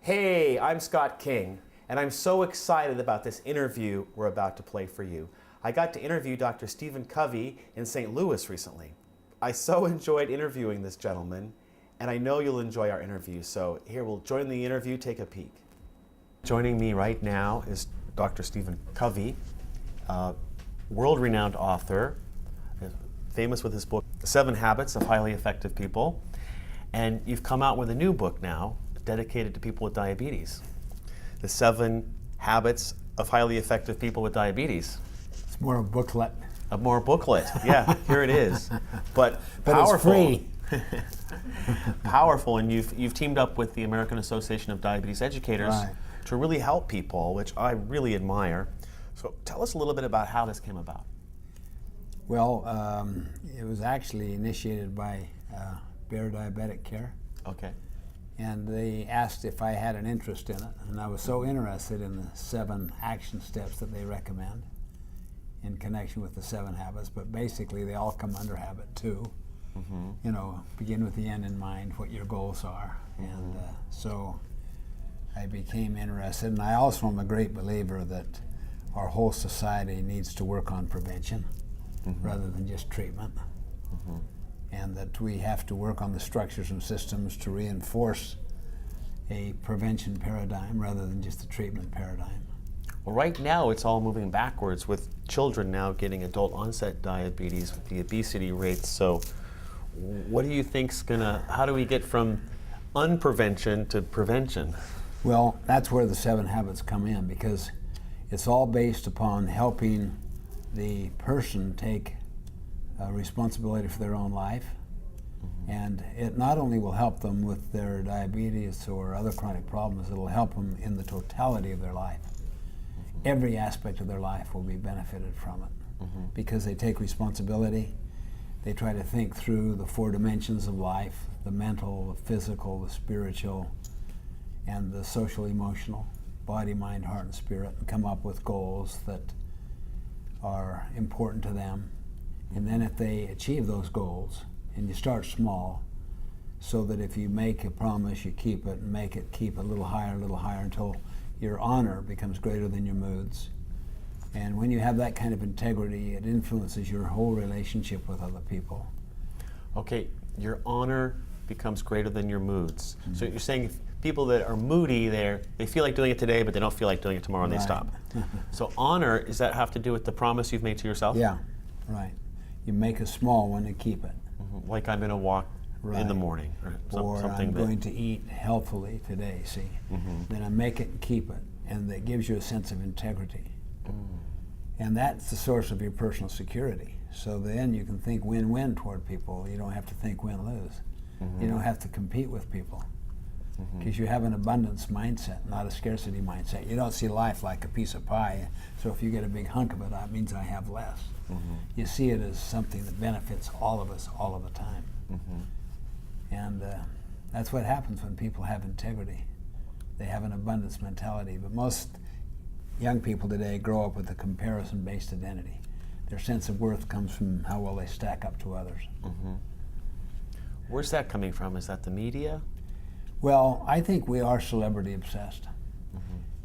Hey, I'm Scott King, and I'm so excited about this interview we're about to play for you. I got to interview Dr. Stephen Covey in St. Louis recently. I so enjoyed interviewing this gentleman, and I know you'll enjoy our interview, so here, we'll join the interview, take a peek. Joining me right now is Dr. Stephen Covey, world-renowned author, famous with his book, 7 Habits of Highly Effective People, and you've come out with a new book now, dedicated to people with diabetes. The 7 Habits of Highly Effective People with Diabetes. It's more a booklet. A more booklet, yeah, here it is. But powerful. It's free. Powerful, and you've teamed up with the American Association of Diabetes Educators to really help people, which I really admire. So tell us a little bit about how this came about. Well, it was actually initiated by Bayer Diabetic Care. Okay. And they asked if I had an interest in it, and I was so interested in the 7 action steps that they recommend in connection with the 7 habits, but basically they all come under habit 2. Mm-hmm. You know, begin with the end in mind, what your goals are. Mm-hmm. And so I became interested, and I also am a great believer that our whole society needs to work on prevention rather than just treatment. Mm-hmm. And that we have to work on the structures and systems to reinforce a prevention paradigm rather than just a treatment paradigm. Well, right now it's all moving backwards, with children now getting adult onset diabetes with the obesity rates. So what do you think's how do we get from unprevention to prevention? Well, that's where the 7 habits come in, because it's all based upon helping the person take responsibility for their own life, and it not only will help them with their diabetes or other chronic problems, it will help them in the totality of their life. Every aspect of their life will be benefited from it because they take responsibility. They try to think through the 4 dimensions of life: the mental, the physical, the spiritual, and the social emotional, body, mind, heart, and spirit, and come up with goals that are important to them. And then if they achieve those goals, and you start small, so that if you make a promise, you keep it, and make it keep a little higher, until your honor becomes greater than your moods. And when you have that kind of integrity, it influences your whole relationship with other people. Okay, your honor becomes greater than your moods. So you're saying if people that are moody, they feel like doing it today, but they don't feel like doing it tomorrow, and they stop. So honor, does that have to do with the promise you've made to yourself? Yeah, right. You make a small one and keep it. Like I'm going to walk in the morning. Or I'm going to eat healthily today, see? Then I make it and keep it, and that gives you a sense of integrity. And that's the source of your personal security. So then you can think win-win toward people. You don't have to think win-lose. You don't have to compete with people, because you have an abundance mindset, not a scarcity mindset. You don't see life like a piece of pie, so if you get a big hunk of it, that means I have less. You see it as something that benefits all of us all of the time. And that's what happens when people have integrity. They have an abundance mentality, but most young people today grow up with a comparison-based identity. Their sense of worth comes from how well they stack up to others. Where's that coming from? Is that the media? Well, I think we are celebrity obsessed,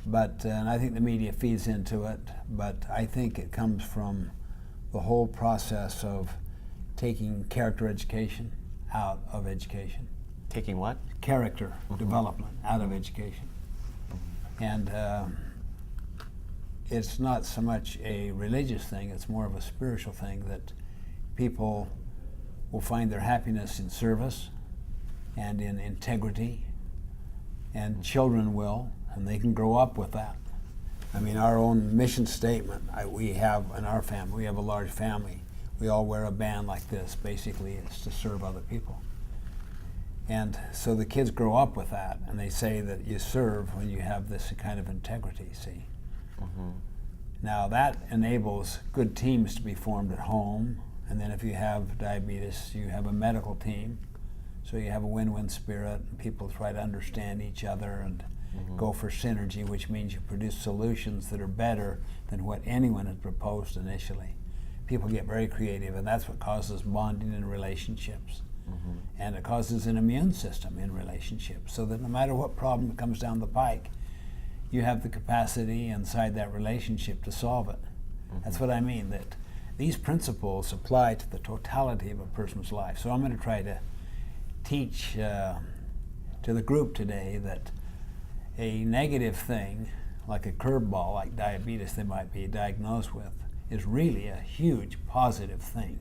but and I think the media feeds into it, but I think it comes from the whole process of taking character education out of education. Taking what? Character development out of education. And it's not so much a religious thing, it's more of a spiritual thing, that people will find their happiness in service and in integrity, and children will, and they can grow up with that. I mean, our own mission statement, we have in our family, we have a large family. We all wear a band like this. Basically, it's to serve other people. And so the kids grow up with that, and they say that you serve when you have this kind of integrity, see? Now that enables good teams to be formed at home, and then if you have diabetes, you have a medical team. So you have a win-win spirit, and people try to understand each other and go for synergy, which means you produce solutions that are better than what anyone had proposed initially. People get very creative, and that's what causes bonding in relationships. And it causes an immune system in relationships, so that no matter what problem comes down the pike, you have the capacity inside that relationship to solve it. That's what I mean, that these principles apply to the totality of a person's life. So I'm going to try to teach to the group today that a negative thing, like a curveball, like diabetes they might be diagnosed with, is really a huge positive thing.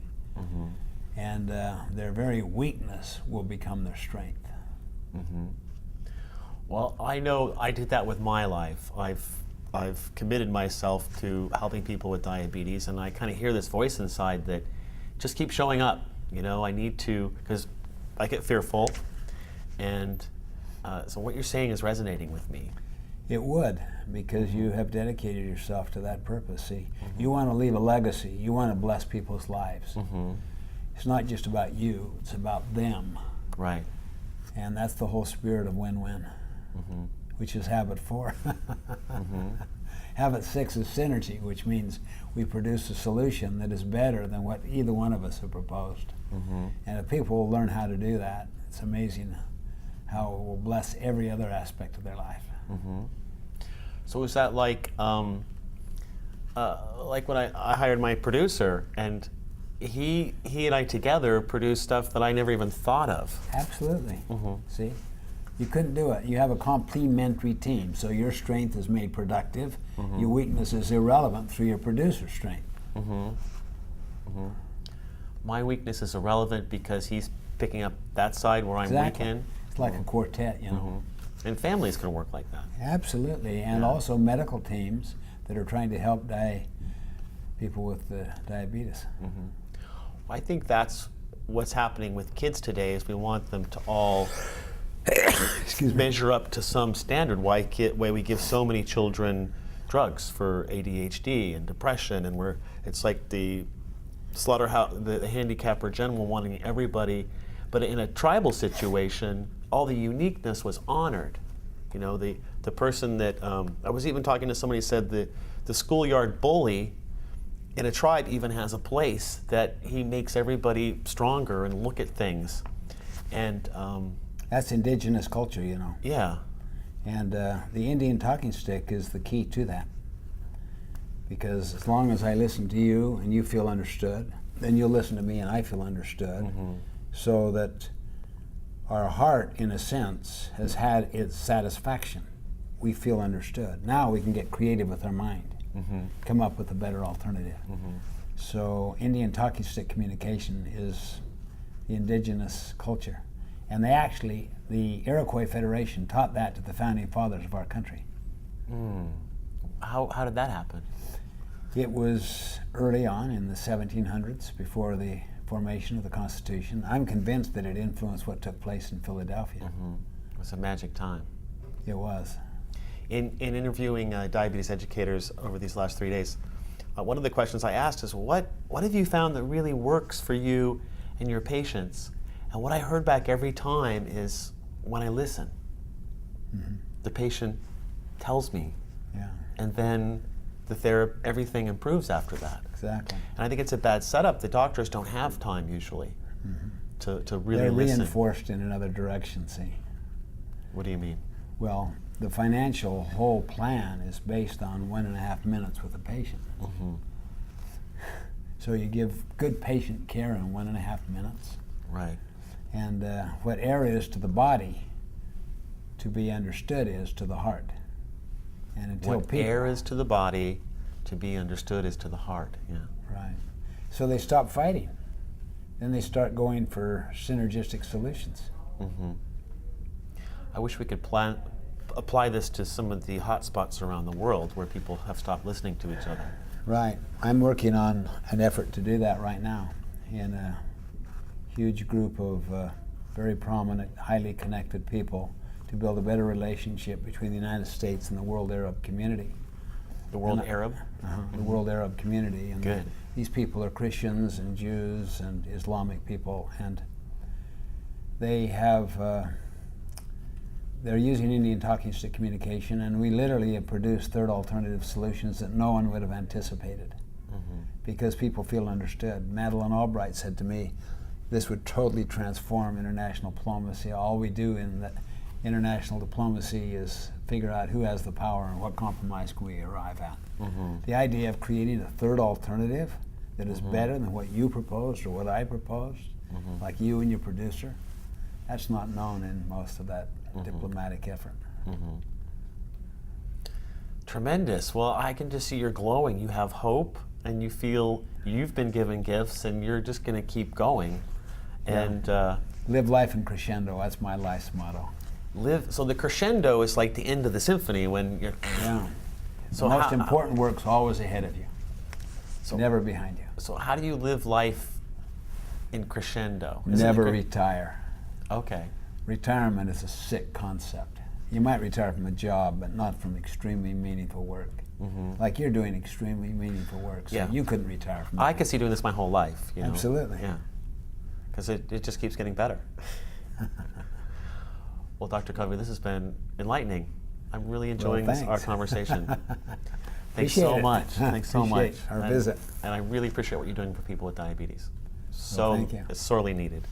And their very weakness will become their strength. Well, I know I did that with my life. I've committed myself to helping people with diabetes, and I kind of hear this voice inside that just keep showing up. You know, I need to, because I get fearful, and so what you're saying is resonating with me. It would, because you have dedicated yourself to that purpose. See, you want to leave a legacy. You want to bless people's lives. It's not just about you, it's about them. Right. And that's the whole spirit of win-win, which is habit 4. Habit 6 is synergy, which means we produce a solution that is better than what either one of us have proposed. And if people will learn how to do that, it's amazing how it will bless every other aspect of their life. So is that like when I hired my producer, and he and I together produced stuff that I never even thought of. Absolutely. See, you couldn't do it. You have a complementary team, so your strength is made productive. Your weakness is irrelevant through your producer's strength. My weakness is irrelevant because he's picking up that side where I'm weak in. It's like a quartet, you know. And families can work like that. Absolutely, and also medical teams that are trying to help people with diabetes. I think that's what's happening with kids today, is we want them to all measure up to some standard. Why we give so many children drugs for ADHD and depression, and it's like the slaughterhouse, the handicapper general wanting everybody, but in a tribal situation, all the uniqueness was honored. You know, the person that, I was even talking to somebody who said the schoolyard bully in a tribe even has a place that he makes everybody stronger and look at things. And that's indigenous culture, you know. Yeah. And the Indian talking stick is the key to that. Because as long as I listen to you and you feel understood, then you'll listen to me and I feel understood. So that our heart, in a sense, has had its satisfaction. We feel understood. Now we can get creative with our mind, come up with a better alternative. So Indian talking stick communication is the indigenous culture. And the Iroquois Federation taught that to the founding fathers of our country. How did that happen? It was early on in the 1700s, before the formation of the Constitution. I'm convinced that it influenced what took place in Philadelphia. It was a magic time. It was. In interviewing diabetes educators over these last 3 days, one of the questions I asked is, what have you found that really works for you and your patients? And what I heard back every time is, when I listen, the patient tells me, and then everything improves after that. Exactly. And I think it's a bad setup. The doctors don't have time usually to really listen. They're reinforced in another direction, see. What do you mean? Well, the financial whole plan is based on 1.5 minutes with a patient. So you give good patient care in 1.5 minutes. Right. And what air is to the body, to be understood is to the heart. And until what air is to the body, to be understood is to the heart. Yeah. Right. So they stop fighting. Then they start going for synergistic solutions. I wish we could apply this to some of the hot spots around the world where people have stopped listening to each other. Right. I'm working on an effort to do that right now in a huge group of very prominent, highly connected people, to build a better relationship between the United States and the world Arab community. The world Arab? The world Arab community. And Good. These people are Christians and Jews and Islamic people, and they have, they're using Indian talking stick communication, and we literally have produced third alternative solutions that no one would have anticipated, because people feel understood. Madeleine Albright said to me, this would totally transform international diplomacy. All we do in the international diplomacy is figure out who has the power and what compromise can we arrive at. The idea of creating a third alternative that is better than what you proposed or what I proposed, like you and your producer, that's not known in most of that diplomatic effort. Tremendous. Well, I can just see you're glowing. You have hope, and you feel you've been given gifts, and you're just going to keep going. And live life in crescendo. That's my life's motto. So the crescendo is like the end of the symphony when you're. So the most important work's always ahead of you. Never behind you. So how do you live life in crescendo? Never retire. Okay. Retirement is a sick concept. You might retire from a job, but not from extremely meaningful work. Like you're doing extremely meaningful work, so you couldn't retire from I could see doing this my whole life. You know? Absolutely. Yeah. Because it just keeps getting better. Well, Dr. Covey, this has been enlightening. I'm really enjoying our conversation. Thanks so much. Thanks so much. Our visit. And I really appreciate what you're doing for people with diabetes. So Thank you. it's sorely needed.